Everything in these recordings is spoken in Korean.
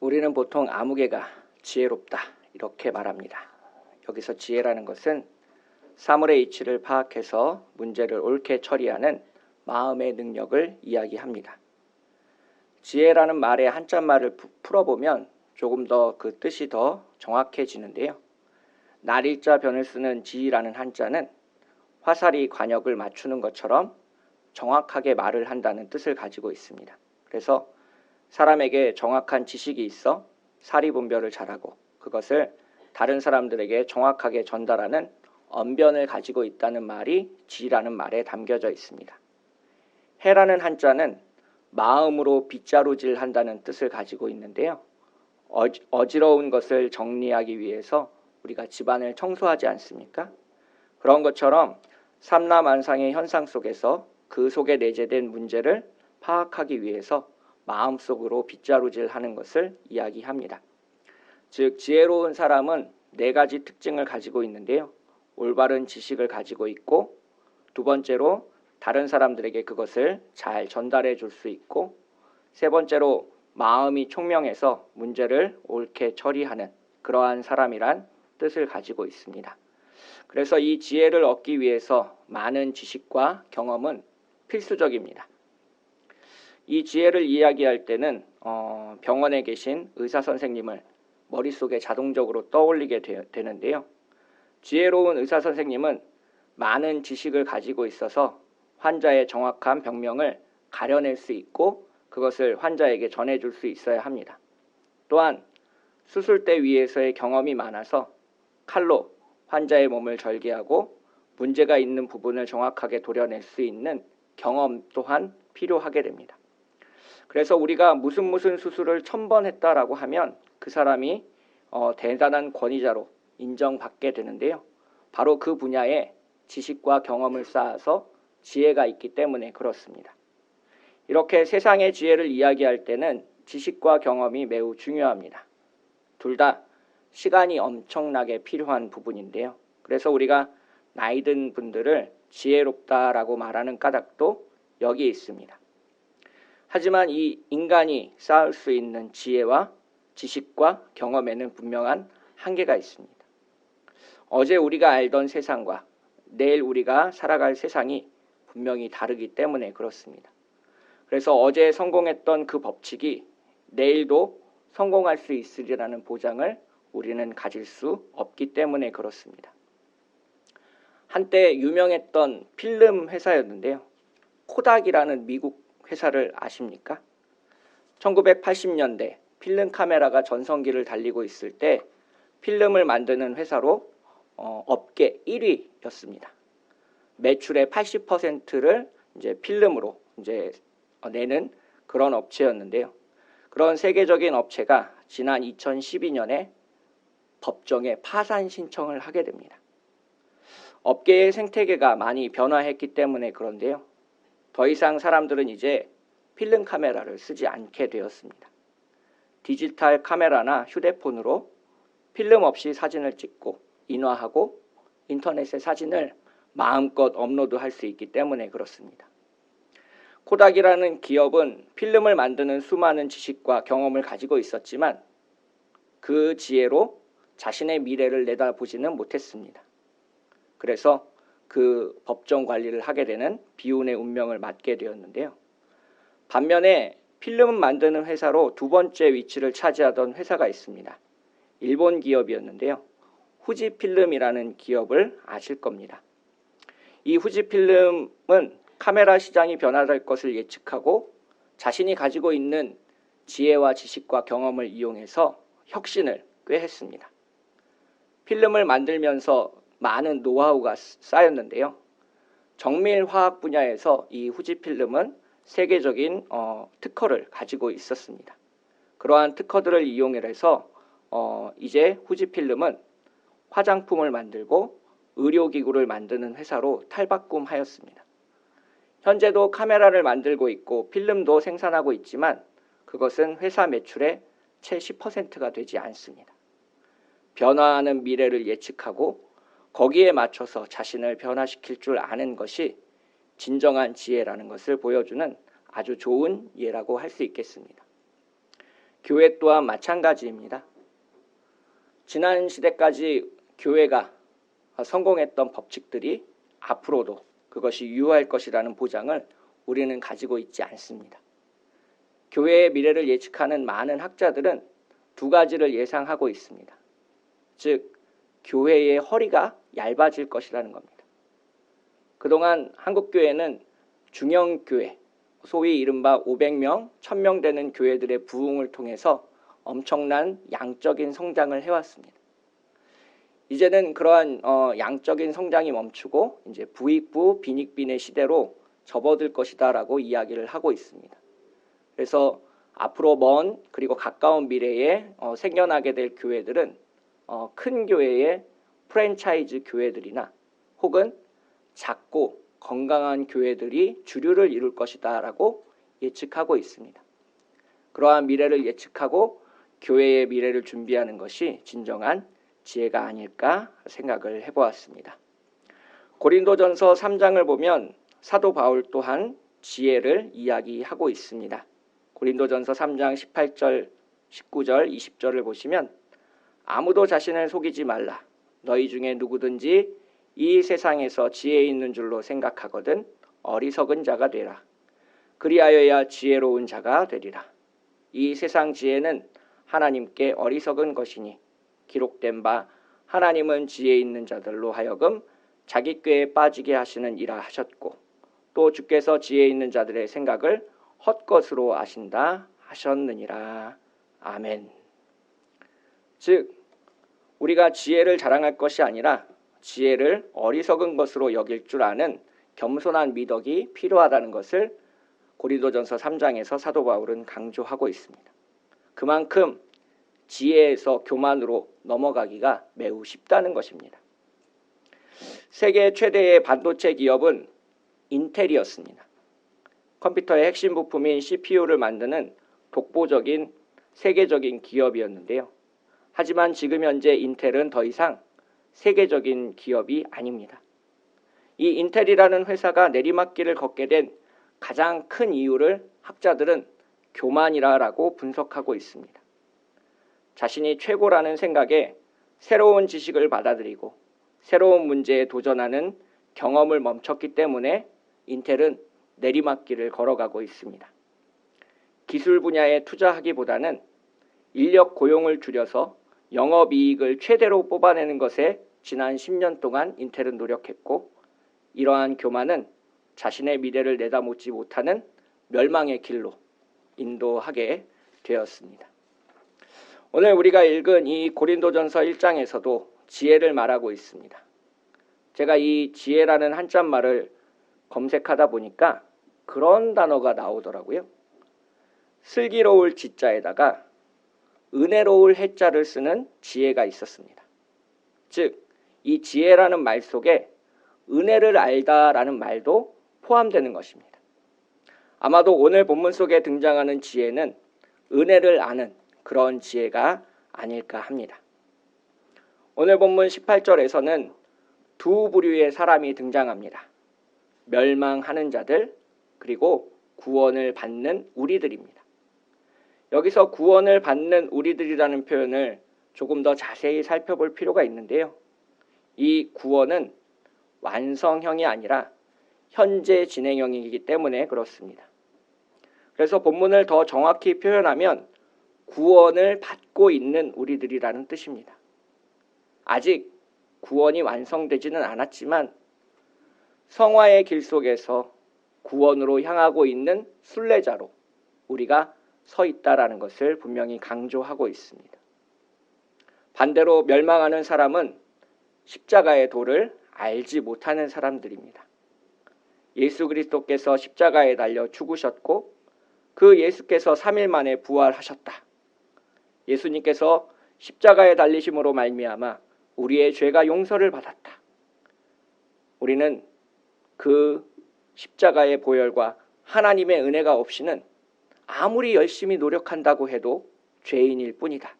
우리는 보통 아무개가 지혜롭다 이렇게 말합니다. 여기서 지혜라는 것은 사물의 이치를 파악해서 문제를 옳게 처리하는 마음의 능력을 이야기합니다. 지혜라는 말의 한자말을 풀어보면 조금 더 그 뜻이 더 정확해지는데요. 날일자 변을 쓰는 지라는 한자는 화살이 관역을 맞추는 것처럼 정확하게 말을 한다는 뜻을 가지고 있습니다. 그래서 사람에게 정확한 지식이 있어 사리분별을 잘하고 그것을 다른 사람들에게 정확하게 전달하는 언변을 가지고 있다는 말이 지라는 말에 담겨져 있습니다. 해라는 한자는 마음으로 빗자루질 한다는 뜻을 가지고 있는데요. 어지러운 것을 정리하기 위해서 우리가 집안을 청소하지 않습니까? 그런 것처럼 삼라만상의 현상 속에서 그 속에 내재된 문제를 파악하기 위해서 마음속으로 빗자루질 하는 것을 이야기합니다. 즉 지혜로운 사람은 4가지 특징을 가지고 있는데요. 올바른 지식을 가지고 있고, 두 번째로 다른 사람들에게 그것을 잘 전달해 줄 수 있고, 세 번째로 마음이 총명해서 문제를 옳게 처리하는 그러한 사람이란 뜻을 가지고 있습니다. 그래서 이 지혜를 얻기 위해서 많은 지식과 경험은 필수적입니다. 이 지혜를 이야기할 때는 병원에 계신 의사 선생님을 머릿속에 자동적으로 떠올리게 되는데요. 지혜로운 의사 선생님은 많은 지식을 가지고 있어서 환자의 정확한 병명을 가려낼 수 있고 그것을 환자에게 전해줄 수 있어야 합니다. 또한 수술대 위에서의 경험이 많아서 칼로 환자의 몸을 절개하고 문제가 있는 부분을 정확하게 도려낼 수 있는 경험 또한 필요하게 됩니다. 그래서 우리가 무슨 수술을 1000번 했다라고 하면 그 사람이 대단한 권위자로 인정받게 되는데요. 바로 그 분야에 지식과 경험을 쌓아서 지혜가 있기 때문에 그렇습니다. 이렇게 세상의 지혜를 이야기할 때는 지식과 경험이 매우 중요합니다. 둘 다 시간이 엄청나게 필요한 부분인데요. 그래서 우리가 나이 든 분들을 지혜롭다라고 말하는 까닭도 여기에 있습니다. 하지만 이 인간이 쌓을 수 있는 지혜와 지식과 경험에는 분명한 한계가 있습니다. 어제 우리가 알던 세상과 내일 우리가 살아갈 세상이 분명히 다르기 때문에 그렇습니다. 그래서 어제 성공했던 그 법칙이 내일도 성공할 수 있으리라는 보장을 우리는 가질 수 없기 때문에 그렇습니다. 한때 유명했던 필름 회사였는데요. 코닥이라는 미국 회사를 아십니까? 1980년대 필름 카메라가 전성기를 달리고 있을 때 필름을 만드는 회사로 업계 1위였습니다. 매출의 80%를 이제 필름으로 이제 내는 그런 업체였는데요. 그런 세계적인 업체가 지난 2012년에 법정에 파산 신청을 하게 됩니다. 업계의 생태계가 많이 변화했기 때문에 그런데요. 더 이상 사람들은 이제 필름 카메라를 쓰지 않게 되었습니다. 디지털 카메라나 휴대폰으로 필름 없이 사진을 찍고 인화하고 인터넷에 사진을 마음껏 업로드할 수 있기 때문에 그렇습니다. 코닥이라는 기업은 필름을 만드는 수많은 지식과 경험을 가지고 있었지만 그 지혜로 자신의 미래를 내다보지는 못했습니다. 그래서 그 법정 관리를 하게 되는 비운의 운명을 맞게 되었는데요. 반면에 필름 만드는 회사로 두 번째 위치를 차지하던 회사가 있습니다. 일본 기업이었는데요. 후지필름이라는 기업을 아실 겁니다. 이 후지필름은 카메라 시장이 변화될 것을 예측하고 자신이 가지고 있는 지혜와 지식과 경험을 이용해서 혁신을 꾀했습니다. 필름을 만들면서 많은 노하우가 쌓였는데요. 정밀화학 분야에서 이 후지필름은 세계적인 특허를 가지고 있었습니다. 그러한 특허들을 이용해서 이제 후지필름은 화장품을 만들고 의료기구를 만드는 회사로 탈바꿈하였습니다. 현재도 카메라를 만들고 있고 필름도 생산하고 있지만 그것은 회사 매출의 채 10%가 되지 않습니다. 변화하는 미래를 예측하고 거기에 맞춰서 자신을 변화시킬 줄 아는 것이 진정한 지혜라는 것을 보여주는 아주 좋은 예라고 할 수 있겠습니다. 교회 또한 마찬가지입니다. 지난 시대까지 교회가 성공했던 법칙들이 앞으로도 그것이 유효할 것이라는 보장을 우리는 가지고 있지 않습니다. 교회의 미래를 예측하는 많은 학자들은 두 가지를 예상하고 있습니다. 즉, 교회의 허리가 얇아질 것이라는 겁니다. 그동안 한국교회는 중형교회, 소위 이른바 500명, 1000명 되는 교회들의 부흥을 통해서 엄청난 양적인 성장을 해왔습니다. 이제는 그러한 양적인 성장이 멈추고 이제 부익부 빈익빈의 시대로 접어들 것이다라고 이야기를 하고 있습니다. 그래서 앞으로 먼 그리고 가까운 미래에 생겨나게 될 교회들은 큰 교회의 프랜차이즈 교회들이나 혹은 작고 건강한 교회들이 주류를 이룰 것이다라고 예측하고 있습니다. 그러한 미래를 예측하고 교회의 미래를 준비하는 것이 진정한 지혜가 아닐까 생각을 해보았습니다. 고린도전서 3장을 보면 사도 바울 또한 지혜를 이야기하고 있습니다. 고린도전서 3장 18절, 19절, 20절을 보시면 아무도 자신을 속이지 말라. 너희 중에 누구든지 이 세상에서 지혜 있는 줄로 생각하거든 어리석은 자가 되라. 그리하여야 지혜로운 자가 되리라. 이 세상 지혜는 하나님께 어리석은 것이니 기록된 바 하나님은 지혜 있는 자들로 하여금 자기 꾀에 빠지게 하시는 이라 하셨고 또 주께서 지혜 있는 자들의 생각을 헛것으로 아신다 하셨느니라. 아멘. 즉 우리가 지혜를 자랑할 것이 아니라 지혜를 어리석은 것으로 여길 줄 아는 겸손한 미덕이 필요하다는 것을 고린도전서 3장에서 사도 바울은 강조하고 있습니다. 그만큼 지혜에서 교만으로 넘어가기가 매우 쉽다는 것입니다. 세계 최대의 반도체 기업은 인텔이었습니다. 컴퓨터의 핵심 부품인 CPU를 만드는 독보적인 세계적인 기업이었는데요. 하지만 지금 현재 인텔은 더 이상 세계적인 기업이 아닙니다. 이 인텔이라는 회사가 내리막길을 걷게 된 가장 큰 이유를 학자들은 교만이라고 분석하고 있습니다. 자신이 최고라는 생각에 새로운 지식을 받아들이고 새로운 문제에 도전하는 경험을 멈췄기 때문에 인텔은 내리막길을 걸어가고 있습니다. 기술 분야에 투자하기보다는 인력 고용을 줄여서 영업이익을 최대로 뽑아내는 것에 지난 10년 동안 인텔은 노력했고 이러한 교만은 자신의 미래를 내다보지 못하는 멸망의 길로 인도하게 되었습니다. 오늘 우리가 읽은 이 고린도전서 1장에서도 지혜를 말하고 있습니다. 제가 이 지혜라는 한자말을 검색하다 보니까 그런 단어가 나오더라고요. 슬기로울 지자에다가 은혜로울 해자를 쓰는 지혜가 있었습니다. 즉, 이 지혜라는 말 속에 은혜를 알다라는 말도 포함되는 것입니다. 아마도 오늘 본문 속에 등장하는 지혜는 은혜를 아는 그런 지혜가 아닐까 합니다. 오늘 본문 18절에서는 두 부류의 사람이 등장합니다. 멸망하는 자들 그리고 구원을 받는 우리들입니다. 여기서 구원을 받는 우리들이라는 표현을 조금 더 자세히 살펴볼 필요가 있는데요. 이 구원은 완성형이 아니라 현재 진행형이기 때문에 그렇습니다. 그래서 본문을 더 정확히 표현하면 구원을 받고 있는 우리들이라는 뜻입니다. 아직 구원이 완성되지는 않았지만 성화의 길 속에서 구원으로 향하고 있는 순례자로 우리가 서 있다라는 것을 분명히 강조하고 있습니다. 반대로 멸망하는 사람은 십자가의 도를 알지 못하는 사람들입니다. 예수 그리스도께서 십자가에 달려 죽으셨고 그 예수께서 3일 만에 부활하셨다. 예수님께서 십자가에 달리심으로 말미암아 우리의 죄가 용서를 받았다. 우리는 그 십자가의 보혈과 하나님의 은혜가 없이는 아무리 열심히 노력한다고 해도 죄인일 뿐이다.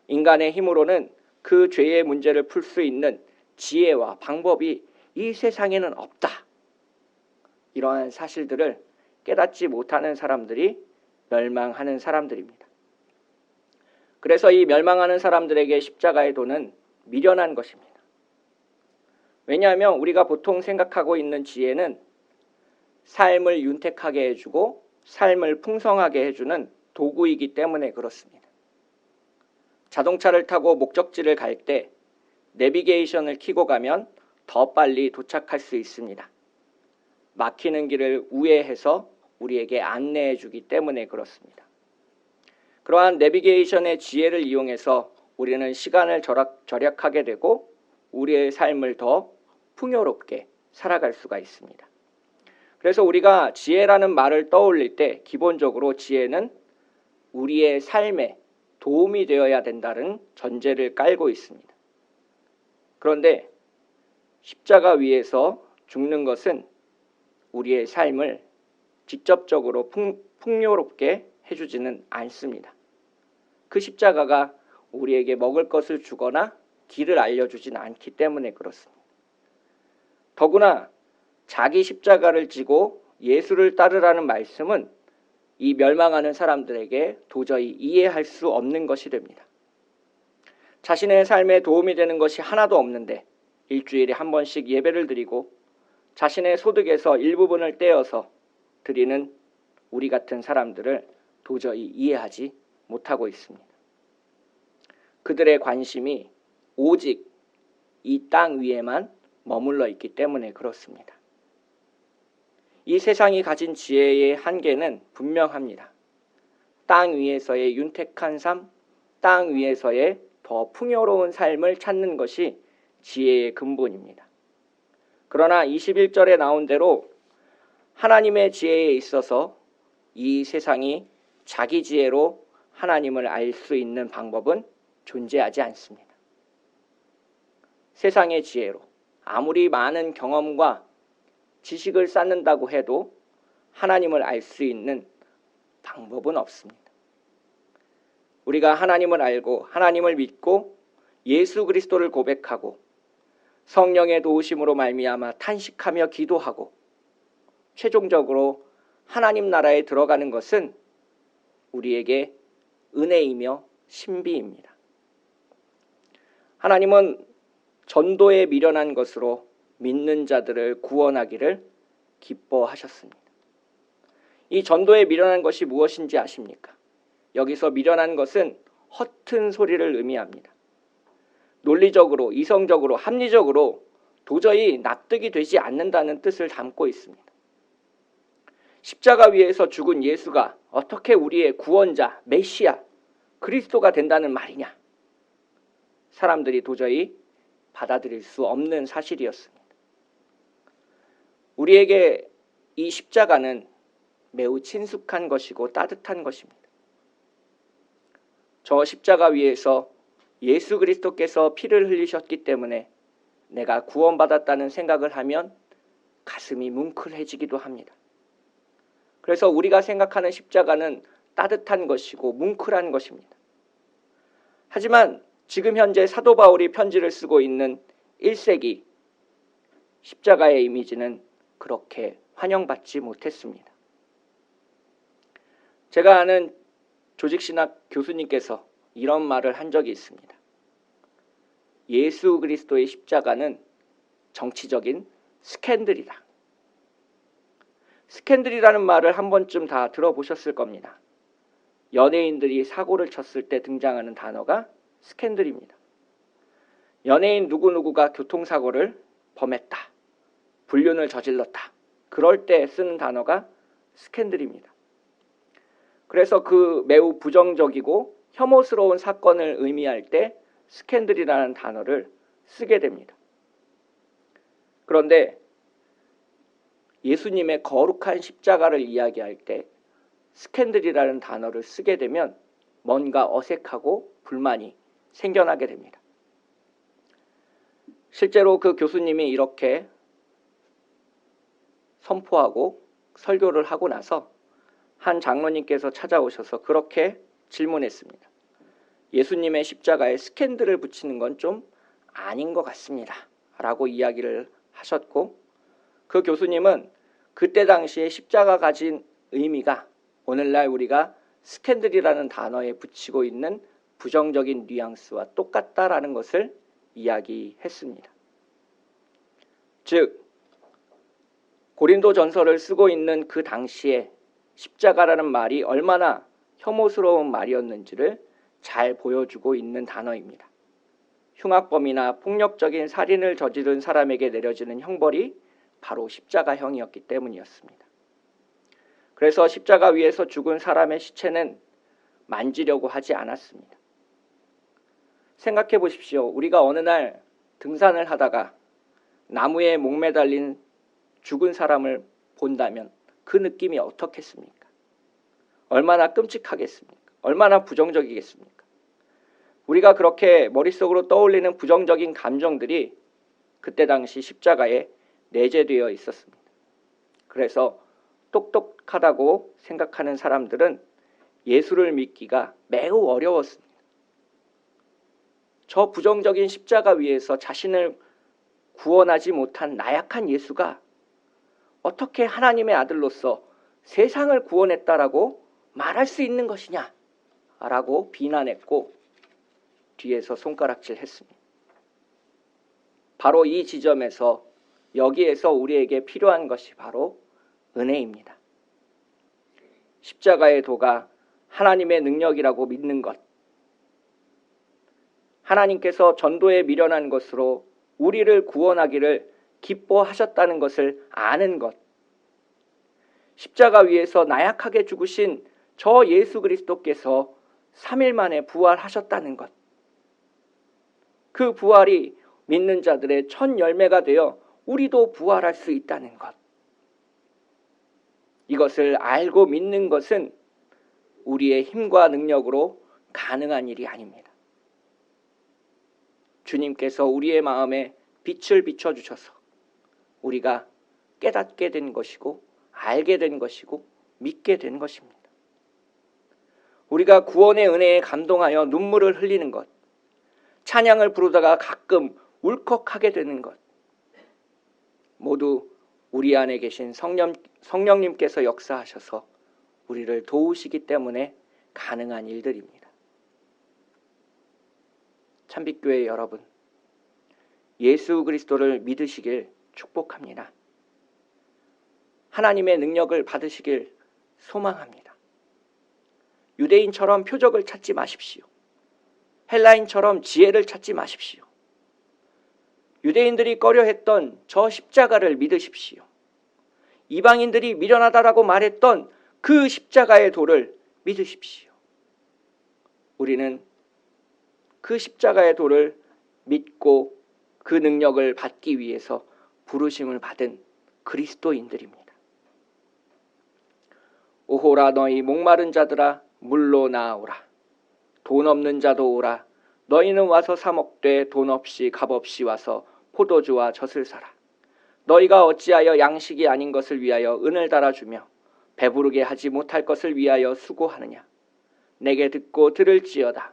인간의 힘으로는 그 죄의 문제를 풀 수 있는 지혜와 방법이 이 세상에는 없다. 이러한 사실들을 깨닫지 못하는 사람들이 멸망하는 사람들입니다. 그래서 이 멸망하는 사람들에게 십자가의 도는 미련한 것입니다. 왜냐하면 우리가 보통 생각하고 있는 지혜는 삶을 윤택하게 해주고 삶을 풍성하게 해주는 도구이기 때문에 그렇습니다. 자동차를 타고 목적지를 갈 때 내비게이션을 켜고 가면 더 빨리 도착할 수 있습니다. 막히는 길을 우회해서 우리에게 안내해 주기 때문에 그렇습니다. 그러한 내비게이션의 지혜를 이용해서 우리는 시간을 절약하게 되고 우리의 삶을 더 풍요롭게 살아갈 수가 있습니다. 그래서 우리가 지혜라는 말을 떠올릴 때 기본적으로 지혜는 우리의 삶에 도움이 되어야 된다는 전제를 깔고 있습니다. 그런데 십자가 위에서 죽는 것은 우리의 삶을 직접적으로 풍요롭게 해주지는 않습니다. 그 십자가가 우리에게 먹을 것을 주거나 길을 알려주지는 않기 때문에 그렇습니다. 더구나 자기 십자가를 지고 예수를 따르라는 말씀은 이 멸망하는 사람들에게 도저히 이해할 수 없는 것이 됩니다. 자신의 삶에 도움이 되는 것이 하나도 없는데 일주일에 한 번씩 예배를 드리고 자신의 소득에서 일부분을 떼어서 드리는 우리 같은 사람들을 도저히 이해하지 못하고 있습니다. 그들의 관심이 오직 이 땅 위에만 머물러 있기 때문에 그렇습니다. 이 세상이 가진 지혜의 한계는 분명합니다. 땅 위에서의 윤택한 삶, 땅 위에서의 더 풍요로운 삶을 찾는 것이 지혜의 근본입니다. 그러나 21절에 나온 대로 하나님의 지혜에 있어서 이 세상이 자기 지혜로 하나님을 알 수 있는 방법은 존재하지 않습니다. 세상의 지혜로 아무리 많은 경험과 지식을 쌓는다고 해도 하나님을 알 수 있는 방법은 없습니다. 우리가 하나님을 알고 하나님을 믿고 예수 그리스도를 고백하고 성령의 도우심으로 말미암아 탄식하며 기도하고 최종적으로 하나님 나라에 들어가는 것은 우리에게 은혜이며 신비입니다. 하나님은 전도에 미련한 것으로 믿는 자들을 구원하기를 기뻐하셨습니다. 이 전도에 미련한 것이 무엇인지 아십니까? 여기서 미련한 것은 허튼 소리를 의미합니다. 논리적으로, 이성적으로, 합리적으로 도저히 납득이 되지 않는다는 뜻을 담고 있습니다. 십자가 위에서 죽은 예수가 어떻게 우리의 구원자, 메시아, 그리스도가 된다는 말이냐? 사람들이 도저히 받아들일 수 없는 사실이었습니다. 우리에게 이 십자가는 매우 친숙한 것이고 따뜻한 것입니다. 저 십자가 위에서 예수 그리스도께서 피를 흘리셨기 때문에 내가 구원받았다는 생각을 하면 가슴이 뭉클해지기도 합니다. 그래서 우리가 생각하는 십자가는 따뜻한 것이고 뭉클한 것입니다. 하지만 지금 현재 사도 바울이 편지를 쓰고 있는 1세기 십자가의 이미지는 그렇게 환영받지 못했습니다. 제가 아는 조직신학 교수님께서 이런 말을 한 적이 있습니다. 예수 그리스도의 십자가는 정치적인 스캔들이다. 스캔들이라는 말을 한 번쯤 다 들어보셨을 겁니다. 연예인들이 사고를 쳤을 때 등장하는 단어가 스캔들입니다. 연예인 누구누구가 교통사고를 범했다. 불륜을 저질렀다. 그럴 때 쓰는 단어가 스캔들입니다. 그래서 그 매우 부정적이고 혐오스러운 사건을 의미할 때 스캔들이라는 단어를 쓰게 됩니다. 그런데 예수님의 거룩한 십자가를 이야기할 때 스캔들이라는 단어를 쓰게 되면 뭔가 어색하고 불만이 생겨나게 됩니다. 실제로 그 교수님이 이렇게 선포하고 설교를 하고 나서 한 장로님께서 찾아오셔서 그렇게 질문했습니다. 예수님의 십자가에 스캔들을 붙이는 건 좀 아닌 것 같습니다. 라고 이야기를 하셨고 그 교수님은 그때 당시에 십자가 가진 의미가 오늘날 우리가 스캔들이라는 단어에 붙이고 있는 부정적인 뉘앙스와 똑같다라는 것을 이야기했습니다. 즉 고린도전서를 쓰고 있는 그 당시에 십자가라는 말이 얼마나 혐오스러운 말이었는지를 잘 보여주고 있는 단어입니다. 흉악범이나 폭력적인 살인을 저지른 사람에게 내려지는 형벌이 바로 십자가형이었기 때문이었습니다. 그래서 십자가 위에서 죽은 사람의 시체는 만지려고 하지 않았습니다. 생각해 보십시오. 우리가 어느 날 등산을 하다가 나무에 목매달린 죽은 사람을 본다면 그 느낌이 어떻겠습니까? 얼마나 끔찍하겠습니까? 얼마나 부정적이겠습니까? 우리가 그렇게 머릿속으로 떠올리는 부정적인 감정들이 그때 당시 십자가에 내재되어 있었습니다. 그래서 똑똑하다고 생각하는 사람들은 예수를 믿기가 매우 어려웠습니다. 저 부정적인 십자가 위에서 자신을 구원하지 못한 나약한 예수가 어떻게 하나님의 아들로서 세상을 구원했다라고 말할 수 있는 것이냐 라고 비난했고 뒤에서 손가락질 했습니다. 바로 이 지점에서 여기에서 우리에게 필요한 것이 바로 은혜입니다. 십자가의 도가 하나님의 능력이라고 믿는 것, 하나님께서 전도에 미련한 것으로 우리를 구원하기를 기뻐하셨다는 것을 아는 것, 십자가 위에서 나약하게 죽으신 저 예수 그리스도께서 3일 만에 부활하셨다는 것, 그 부활이 믿는 자들의 첫 열매가 되어 우리도 부활할 수 있다는 것, 이것을 알고 믿는 것은 우리의 힘과 능력으로 가능한 일이 아닙니다. 주님께서 우리의 마음에 빛을 비춰주셔서 우리가 깨닫게 된 것이고 알게 된 것이고 믿게 된 것입니다. 우리가 구원의 은혜에 감동하여 눈물을 흘리는 것, 찬양을 부르다가 가끔 울컥하게 되는 것, 모두 우리 안에 계신 성령님께서 역사하셔서 우리를 도우시기 때문에 가능한 일들입니다. 참빛교회 여러분, 예수 그리스도를 믿으시길 축복합니다. 하나님의 능력을 받으시길 소망합니다. 유대인처럼 표적을 찾지 마십시오. 헬라인처럼 지혜를 찾지 마십시오. 유대인들이 꺼려했던 저 십자가를 믿으십시오. 이방인들이 미련하다라고 말했던 그 십자가의 도를 믿으십시오. 우리는 그 십자가의 도를 믿고 그 능력을 받기 위해서 부르심을 받은 그리스도인들입니다. 오호라 너희 목마른 자들아 물로 나아오라. 돈 없는 자도 오라. 너희는 와서 사 먹되 돈 없이 값 없이 와서 포도주와 젖을 사라. 너희가 어찌하여 양식이 아닌 것을 위하여 은을 달아주며 배부르게 하지 못할 것을 위하여 수고하느냐. 내게 듣고 들을지어다.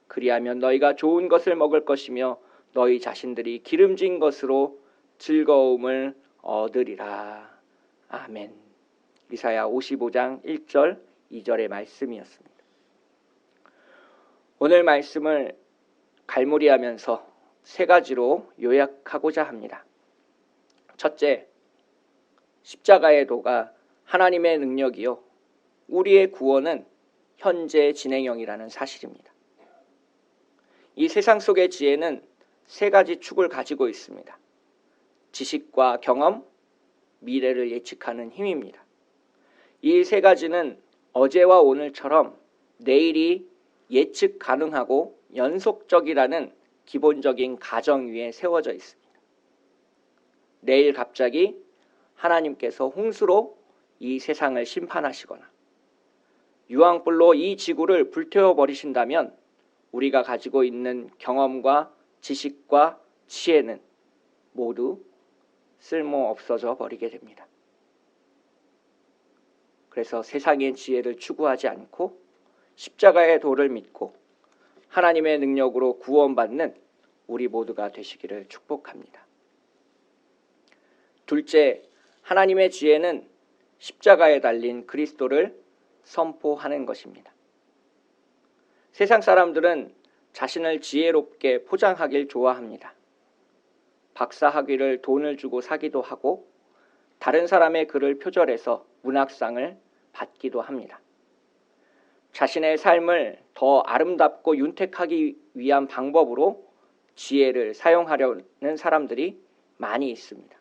그리하면 너희가 좋은 것을 먹을 것이며 너희 자신들이 기름진 것으로 즐거움을 얻으리라. 아멘. 이사야 55장 1절 2절의 말씀이었습니다. 오늘 말씀을 갈무리하면서 세 가지로 요약하고자 합니다. 첫째, 십자가의 도가 하나님의 능력이요 우리의 구원은 현재 진행형이라는 사실입니다. 이 세상 속의 지혜는 세 가지 축을 가지고 있습니다. 지식과 경험, 미래를 예측하는 힘입니다. 이 세 가지는 어제와 오늘처럼 내일이 예측 가능하고 연속적이라는 기본적인 가정 위에 세워져 있습니다. 내일 갑자기 하나님께서 홍수로 이 세상을 심판하시거나 유황불로 이 지구를 불태워버리신다면 우리가 가지고 있는 경험과 지식과 지혜는 모두 쓸모 없어져 버리게 됩니다. 그래서 세상의 지혜를 추구하지 않고 십자가의 도를 믿고 하나님의 능력으로 구원받는 우리 모두가 되시기를 축복합니다. 둘째, 하나님의 지혜는 십자가에 달린 그리스도를 선포하는 것입니다. 세상 사람들은 자신을 지혜롭게 포장하길 좋아합니다. 박사학위를 돈을 주고 사기도 하고 다른 사람의 글을 표절해서 문학상을 받기도 합니다. 자신의 삶을 더 아름답고 윤택하기 위한 방법으로 지혜를 사용하려는 사람들이 많이 있습니다.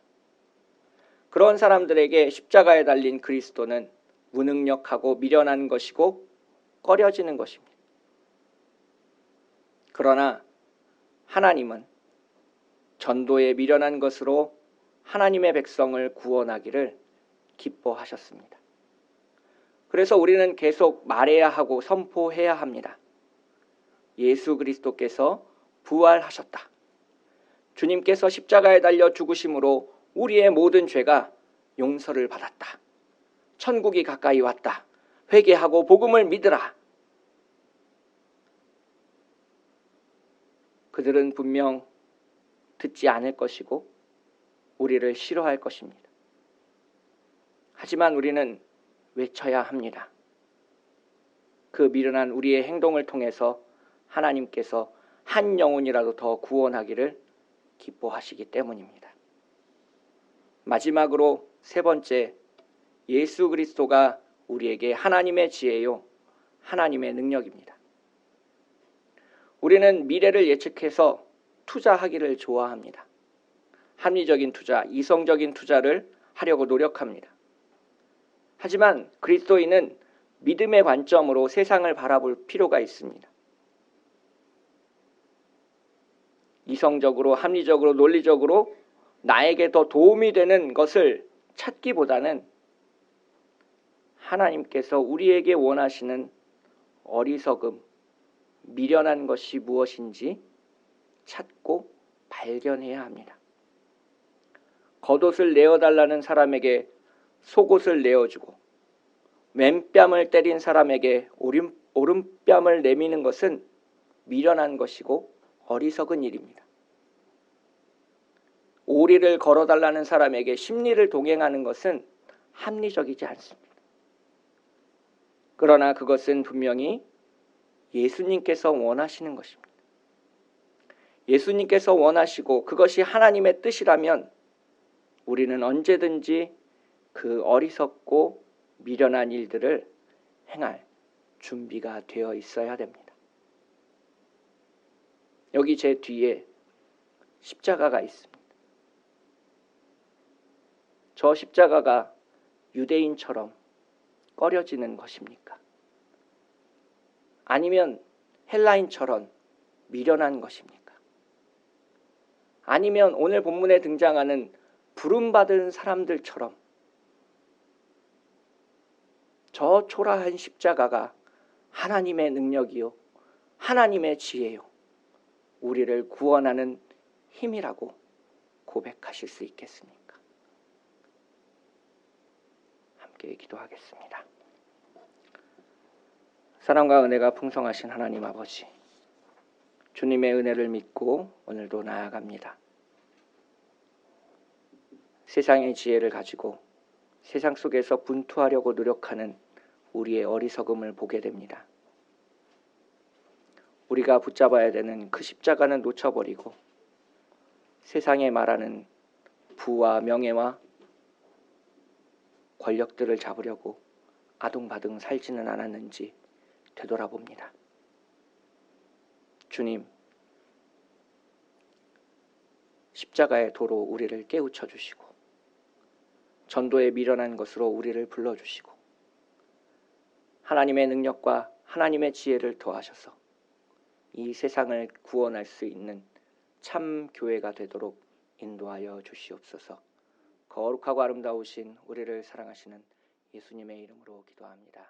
그런 사람들에게 십자가에 달린 그리스도는 무능력하고 미련한 것이고 꺼려지는 것입니다. 그러나 하나님은 전도에 미련한 것으로 하나님의 백성을 구원하기를 기뻐하셨습니다. 그래서 우리는 계속 말해야 하고 선포해야 합니다. 예수 그리스도께서 부활하셨다. 주님께서 십자가에 달려 죽으심으로 우리의 모든 죄가 용서를 받았다. 천국이 가까이 왔다. 회개하고 복음을 믿으라. 그들은 분명 듣지 않을 것이고 우리를 싫어할 것입니다. 하지만 우리는 외쳐야 합니다. 그 미련한 우리의 행동을 통해서 하나님께서 한 영혼이라도 더 구원하기를 기뻐하시기 때문입니다. 마지막으로 세 번째, 예수 그리스도가 우리에게 하나님의 지혜요, 하나님의 능력입니다. 우리는 미래를 예측해서 투자하기를 좋아합니다. 합리적인 투자, 이성적인 투자를 하려고 노력합니다. 하지만 그리스도인은 믿음의 관점으로 세상을 바라볼 필요가 있습니다. 이성적으로, 합리적으로, 논리적으로 나에게 더 도움이 되는 것을 찾기보다는 하나님께서 우리에게 원하시는 어리석음, 미련한 것이 무엇인지 찾고 발견해야 합니다. 겉옷을 내어달라는 사람에게 속옷을 내어주고 왼뺨을 때린 사람에게 오른뺨을 내미는 것은 미련한 것이고 어리석은 일입니다. 오리를 걸어달라는 사람에게 십리를 동행하는 것은 합리적이지 않습니다. 그러나 그것은 분명히 예수님께서 원하시는 것입니다. 예수님께서 원하시고 그것이 하나님의 뜻이라면 우리는 언제든지 그 어리석고 미련한 일들을 행할 준비가 되어 있어야 됩니다. 여기 제 뒤에 십자가가 있습니다. 저 십자가가 유대인처럼 꺼려지는 것입니까? 아니면 헬라인처럼 미련한 것입니까? 아니면 오늘 본문에 등장하는 부름받은 사람들처럼 저 초라한 십자가가 하나님의 능력이요, 하나님의 지혜요, 우리를 구원하는 힘이라고 고백하실 수 있겠습니까? 함께 기도하겠습니다. 사랑과 은혜가 풍성하신 하나님 아버지, 주님의 은혜를 믿고 오늘도 나아갑니다. 세상의 지혜를 가지고 세상 속에서 분투하려고 노력하는 우리의 어리석음을 보게 됩니다. 우리가 붙잡아야 되는 그 십자가는 놓쳐버리고 세상에 말하는 부와 명예와 권력들을 잡으려고 아둥바둥 살지는 않았는지 되돌아봅니다. 주님, 십자가의 도로 우리를 깨우쳐 주시고 전도에 미련한 것으로 우리를 불러주시고 하나님의 능력과 하나님의 지혜를 더하셔서 이 세상을 구원할 수 있는 참 교회가 되도록 인도하여 주시옵소서. 거룩하고 아름다우신 우리를 사랑하시는 예수님의 이름으로 기도합니다.